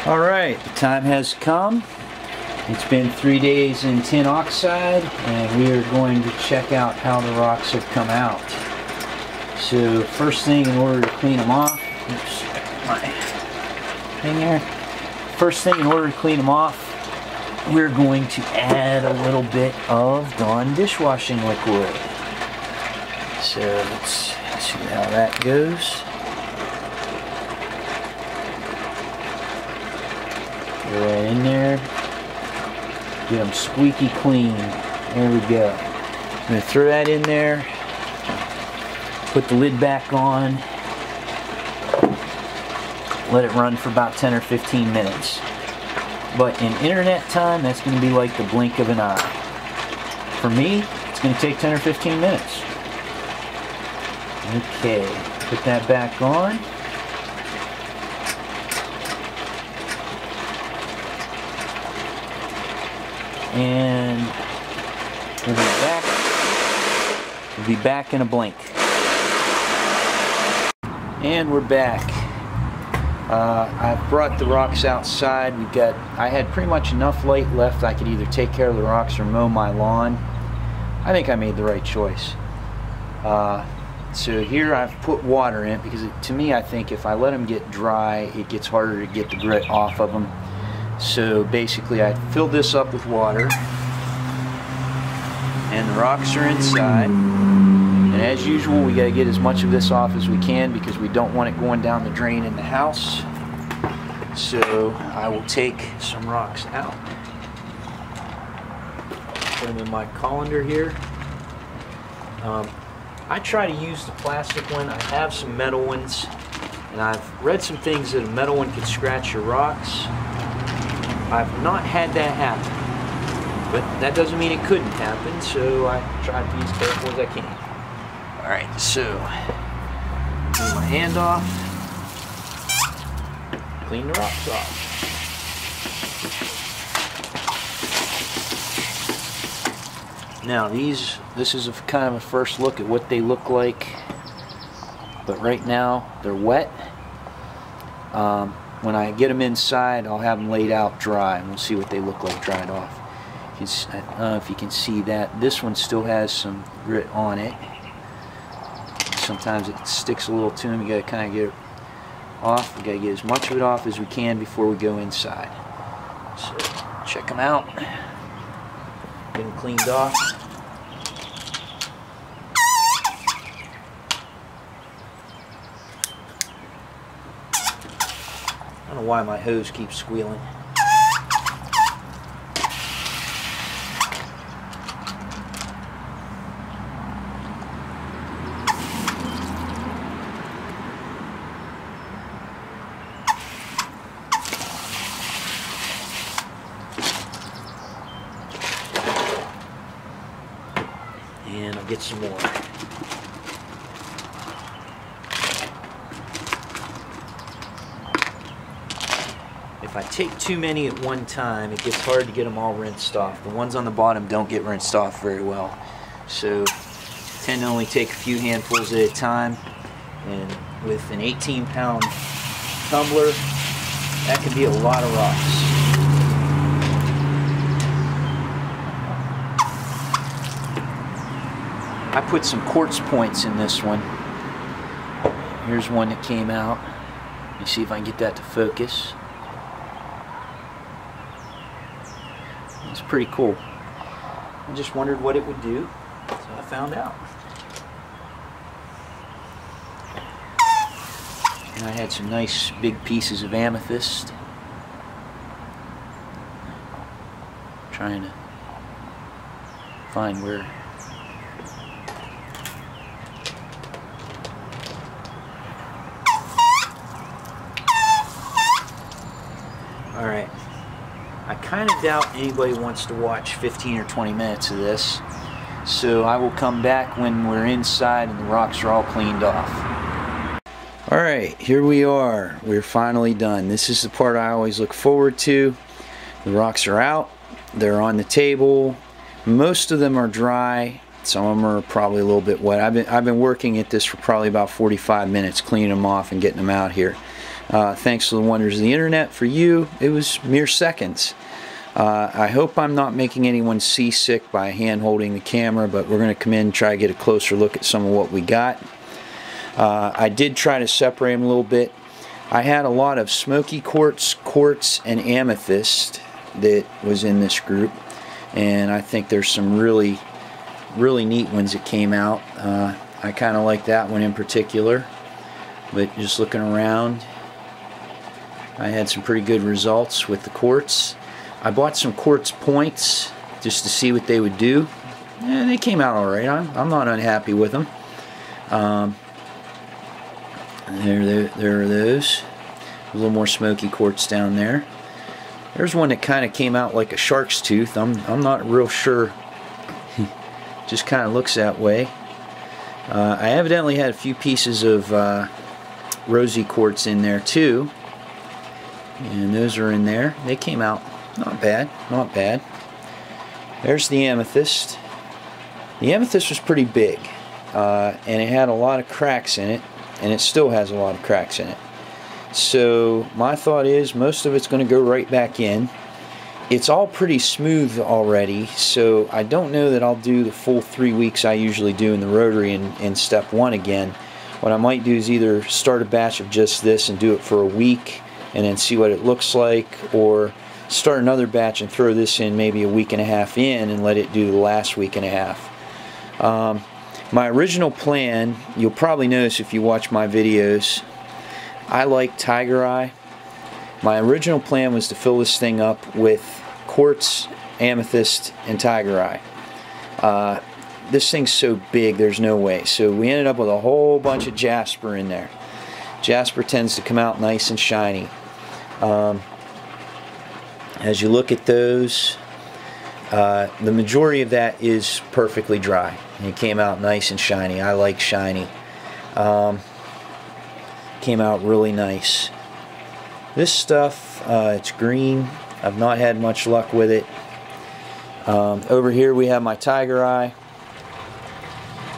Alright, the time has come. It's been 3 days in tin oxide, and we are going to check out how the rocks have come out. So first thing, in order to clean them off, oops, my thing there. First thing, in order to clean them off, we're going to add a little bit of Dawn dishwashing liquid. So let's see how that goes. Go right in there. Get them squeaky clean. There we go. I'm going to throw that in there. Put the lid back on. Let it run for about 10 or 15 minutes. But in internet time, that's going to be like the blink of an eye. For me, it's going to take 10 or 15 minutes. Okay, put that back on. And we'll be back in a blink. And we're back. I've brought the rocks outside. I had pretty much enough light left. I could either take care of the rocks or mow my lawn. I think I made the right choice. So here I've put water in it because to me, I think if I let them get dry, it gets harder to get the grit off of them. So basically I filled this up with water, and the rocks are inside. And as usual, we got to get as much of this off as we can because we don't want it going down the drain in the house. So I will take some rocks out, put them in my colander here. I try to use the plastic one. I have some metal ones, and I've read some things that a metal one could scratch your rocks. I've not had that happen, but that doesn't mean it couldn't happen, so I try to be as careful as I can. Alright, so clean my hand off, clean the rocks off. Now this is kind of a first look at what they look like, but right now they're wet. When I get them inside, I'll have them laid out dry, and we'll see what they look like dried off. I don't know if you can see that. This one still has some grit on it. Sometimes it sticks a little to them. You got to kind of get it off. We got to get as much of it off as we can before we go inside. So check them out. Get them cleaned off. I don't know why my hose keeps squealing. And I'll get some more. If I take too many at one time, it gets hard to get them all rinsed off. The ones on the bottom don't get rinsed off very well. So I tend to only take a few handfuls at a time. And with an 18-pound tumbler, that can be a lot of rocks. I put some quartz points in this one. Here's one that came out. Let me see if I can get that to focus. It's pretty cool. I just wondered what it would do, so I found out. And I had some nice big pieces of amethyst. Trying to find where. Alright, I kind of doubt anybody wants to watch 15 or 20 minutes of this, so I will come back when we're inside and the rocks are all cleaned off. Alright, here we are. We're finally done. This is the part I always look forward to. The rocks are out. They're on the table. Most of them are dry. Some of them are probably a little bit wet. I've been working at this for probably about 45 minutes, cleaning them off and getting them out here. Thanks to the wonders of the internet, for you, it was mere seconds. I hope I'm not making anyone seasick by hand holding the camera, but we're going to come in and try to get a closer look at some of what we got. I did try to separate them a little bit. I had a lot of smoky quartz, and amethyst that was in this group, and I think there's some really neat ones that came out. I kind of like that one in particular, but just looking around, I had some pretty good results with the quartz. I bought some quartz points just to see what they would do, and they came out alright. I'm not unhappy with them. There are those. A little more smoky quartz down there. There's one that kind of came out like a shark's tooth. I'm not real sure. Just kind of looks that way. I evidently had a few pieces of rosy quartz in there too, and those are in there. They came out not bad, not bad. There's the amethyst. The amethyst was pretty big, and it had a lot of cracks in it, and it still has a lot of cracks in it. So my thought is most of it's going to go right back in. It's all pretty smooth already, so I don't know that I'll do the full 3 weeks I usually do in the rotary in step 1 again. What I might do is either start a batch of just this and do it for a week and then see what it looks like, or start another batch and throw this in maybe a week and a half in and let it do the last week and a half. My original plan, you'll probably notice if you watch my videos, I like Tiger Eye. My original plan was to fill this thing up with quartz, amethyst, and Tiger Eye. This thing's so big, there's no way. So we ended up with a whole bunch of jasper in there. Jasper tends to come out nice and shiny. As you look at those, the majority of that is perfectly dry. It came out nice and shiny. I like shiny. Came out really nice. This stuff, it's green. I've not had much luck with it. Over here we have my Tiger Eye.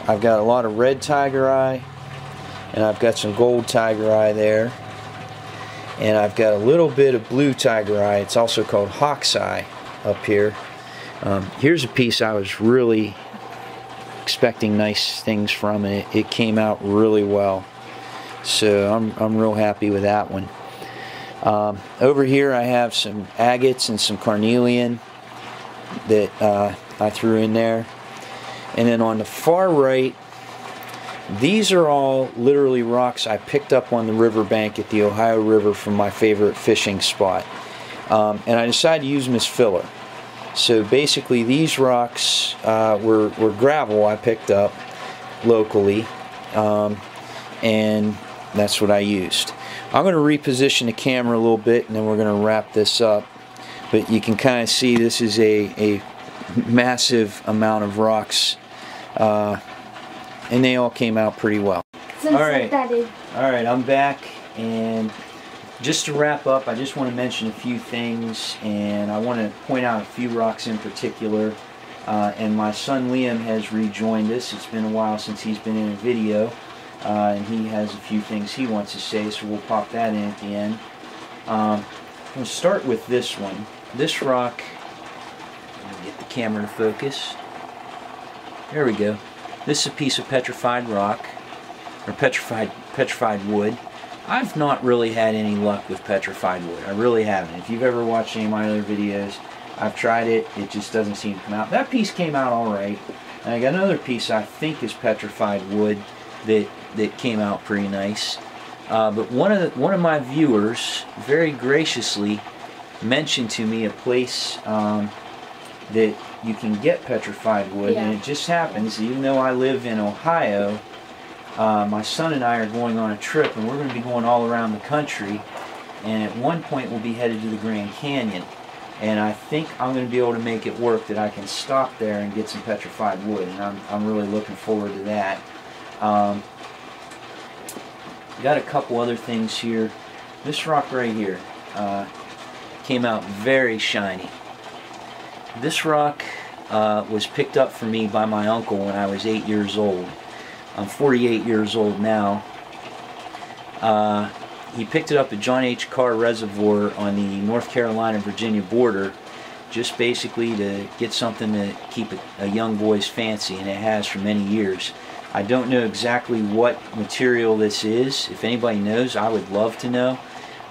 I've got a lot of red Tiger Eye, and I've got some gold Tiger Eye there, and I've got a little bit of blue Tiger Eye. It's also called Hawk's Eye up here. Here's a piece I was really expecting nice things from, and it came out really well. So I'm real happy with that one. Over here I have some agates and some carnelian that I threw in there. And then on the far right, these are all literally rocks I picked up on the riverbank at the Ohio River from my favorite fishing spot. And I decided to use them as filler. So basically these rocks were gravel I picked up locally, and that's what I used. I'm going to reposition the camera a little bit, and then we're going to wrap this up. But you can kind of see this is a massive amount of rocks, and they all came out pretty well. Alright, I'm back, and just to wrap up, I just want to mention a few things, and I want to point out a few rocks in particular. And my son Liam has rejoined us. It's been a while since he's been in a video, and he has a few things he wants to say, so we'll pop that in at the end. I'm going to start with this one. This rock, let me get the camera to focus. There we go. This is a piece of petrified rock, or petrified wood. I've not really had any luck with petrified wood. I really haven't. If you've ever watched any of my other videos, I've tried it. It just doesn't seem to come out. That piece came out alright. And I got another piece I think is petrified wood that came out pretty nice. But one of my viewers very graciously mentioned to me a place that you can get petrified wood, and it just happens, even though I live in Ohio, my son and I are going on a trip, and we're going to be going all around the country, and at one point we'll be headed to the Grand Canyon, and I think I'm going to be able to make it work that I can stop there and get some petrified wood, and I'm really looking forward to that. Got a couple other things here. This rock right here came out very shiny. This rock was picked up for me by my uncle when I was 8 years old. I'm 48 years old now. he picked it up at John H. Carr Reservoir on the North Carolina-Virginia border, just basically to get something to keep a young boy's fancy, and it has for many years. I don't know exactly what material this is. If anybody knows, I would love to know.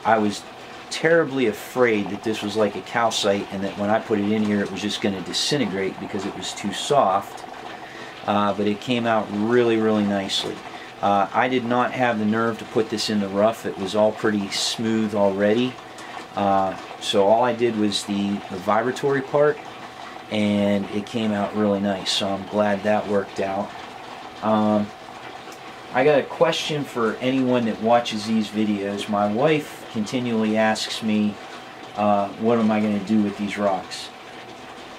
I was terribly afraid that this was like a calcite and that when I put it in here it was just going to disintegrate because it was too soft, but it came out really, really nicely. I did not have the nerve to put this in the rough. It was all pretty smooth already, so all I did was the vibratory part, and it came out really nice, so I'm glad that worked out. I got a question for anyone that watches these videos. My wife continually asks me, what am I going to do with these rocks?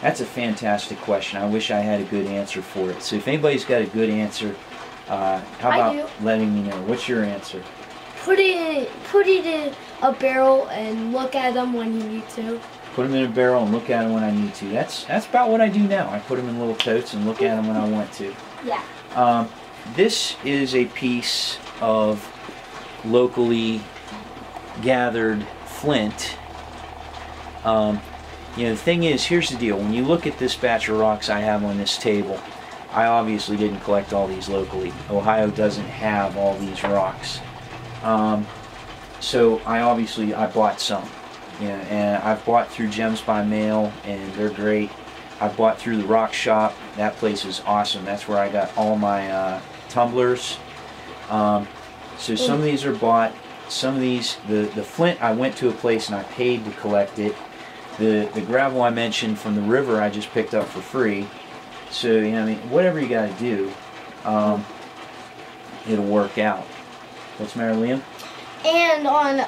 That's a fantastic question. I wish I had a good answer for it. So if anybody's got a good answer, how about letting me know? What's your answer? Put it in a barrel and look at them when you need to. Put them in a barrel and look at them when I need to. That's about what I do now. I put them in little totes and look at them when I want to. Yeah. This is a piece of locally gathered flint. You know, the thing is, here's the deal. When you look at this batch of rocks I have on this table, I obviously didn't collect all these locally. Ohio doesn't have all these rocks. So I bought some. Yeah, and I've bought through Gems by Mail, and they're great. I bought through the Rock Shop. That place is awesome. That's where I got all my tumblers. So some of these are bought. Some of these, the flint, I went to a place and I paid to collect it. The gravel I mentioned from the river, I just picked up for free. So, you know, I mean, whatever you got to do, it'll work out. What's the matter, Liam? And on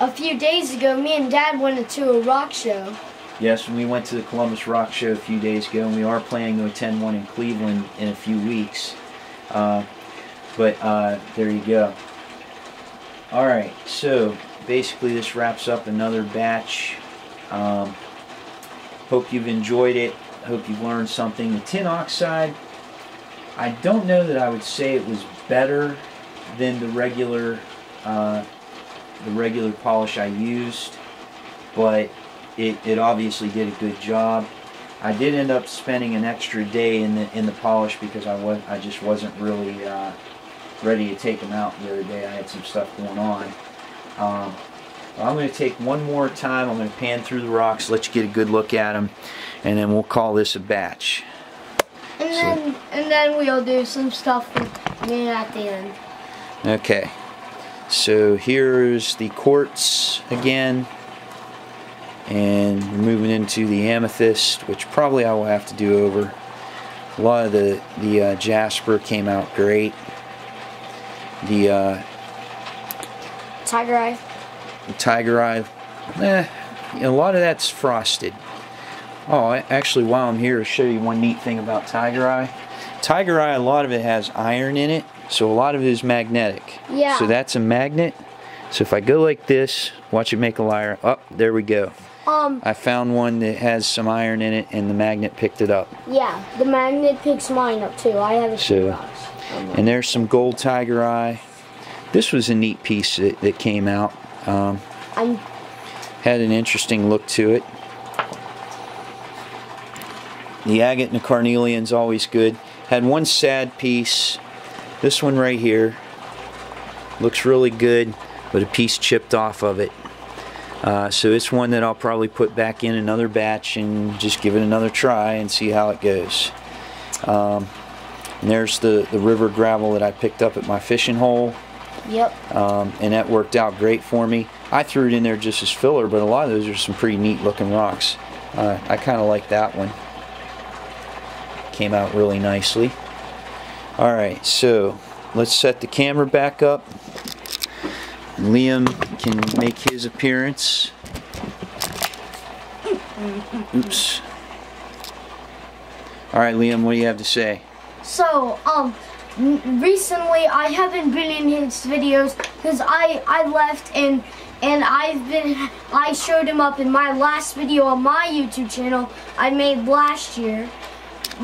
a few days ago, me and Dad went to a rock show. Yes, we went to the Columbus Rock Show a few days ago, and we are planning to attend one in Cleveland in a few weeks. But there you go. Alright, so basically this wraps up another batch. Hope you've enjoyed it. Hope you've learned something. The tin oxide, I don't know that I would say it was better than the regular polish I used, but it obviously did a good job. I did end up spending an extra day in the polish because I just wasn't really ready to take them out the other day. I had some stuff going on. I'm going to take one more time. I'm going to pan through the rocks, let you get a good look at them, and then we'll call this a batch. And then we'll do some stuff at the end. Okay. So here's the quartz again, and we're moving into the amethyst, which probably I will have to do over. A lot of the jasper came out great. The Tiger eye. The tiger eye, a lot of that's frosted. Oh, actually, while I'm here, I'll show you one neat thing about tiger eye. Tiger eye, a lot of it has iron in it, so a lot of it is magnetic. Yeah. So that's a magnet. So if I go like this, watch it make a lyre. Oh, there we go. I found one that has some iron in it, and the magnet picked it up. Yeah, the magnet picks mine up too. I have a few rocks. And there's some gold tiger eye. This was a neat piece that came out. Had an interesting look to it. The agate and the carnelian's always good. Had one sad piece. This one right here looks really good, but a piece chipped off of it. So it's one that I'll probably put back in another batch and just give it another try and see how it goes. And there's the river gravel that I picked up at my fishing hole. Yep. And that worked out great for me. I threw it in there just as filler, but a lot of those are some pretty neat looking rocks. I kind of like that one. Came out really nicely. Alright, so let's set the camera back up. Liam can make his appearance. Oops. Alright, Liam, what do you have to say? So, recently I haven't been in his videos because I left and I showed him up in my last video on my YouTube channel I made last year,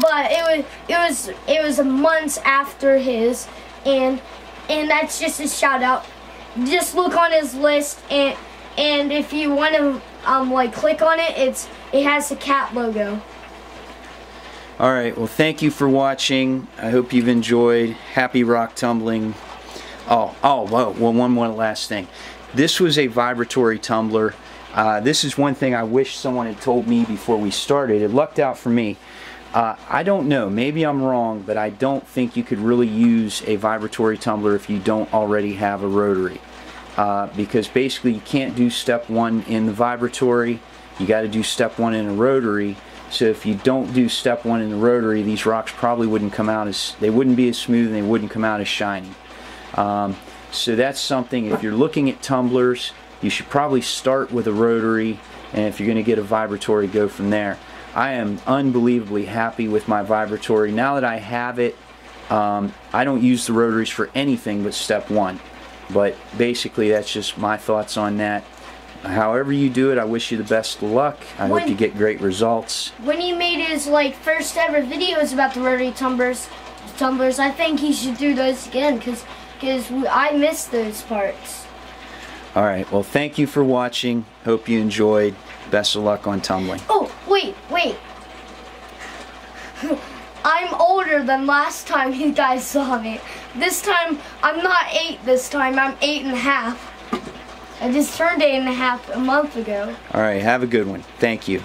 but it was months after his, and that's just a shout out. just look on his list, and if you want to like click on it, it has the cat logo. Alright, well thank you for watching. I hope you've enjoyed. Happy rock tumbling. Well, one more last thing. This was a vibratory tumbler. This is one thing I wish someone had told me before we started. It lucked out for me. I don't know, maybe I'm wrong, but I don't think you could really use a vibratory tumbler if you don't already have a rotary. Because basically you can't do step 1 in the vibratory, you got to do step 1 in a rotary. So if you don't do step 1 in the rotary, these rocks probably wouldn't come out they wouldn't be as smooth, and they wouldn't come out as shiny. So that's something, if you're looking at tumblers, you should probably start with a rotary, and if you're going to get a vibratory, go from there. I am unbelievably happy with my vibratory. Now that I have it, I don't use the rotaries for anything but step 1. But basically that's just my thoughts on that. However you do it, I wish you the best of luck. I hope you get great results. When he made his first ever videos about the rotary tumblers, I think he should do those again, because I missed those parts. Alright, well thank you for watching. Hope you enjoyed. Best of luck on tumbling. Oh, wait. I'm older than last time you guys saw me. This time, I'm not 8 this time, I'm 8.5. I just turned 8.5 a month ago. Alright, have a good one. Thank you.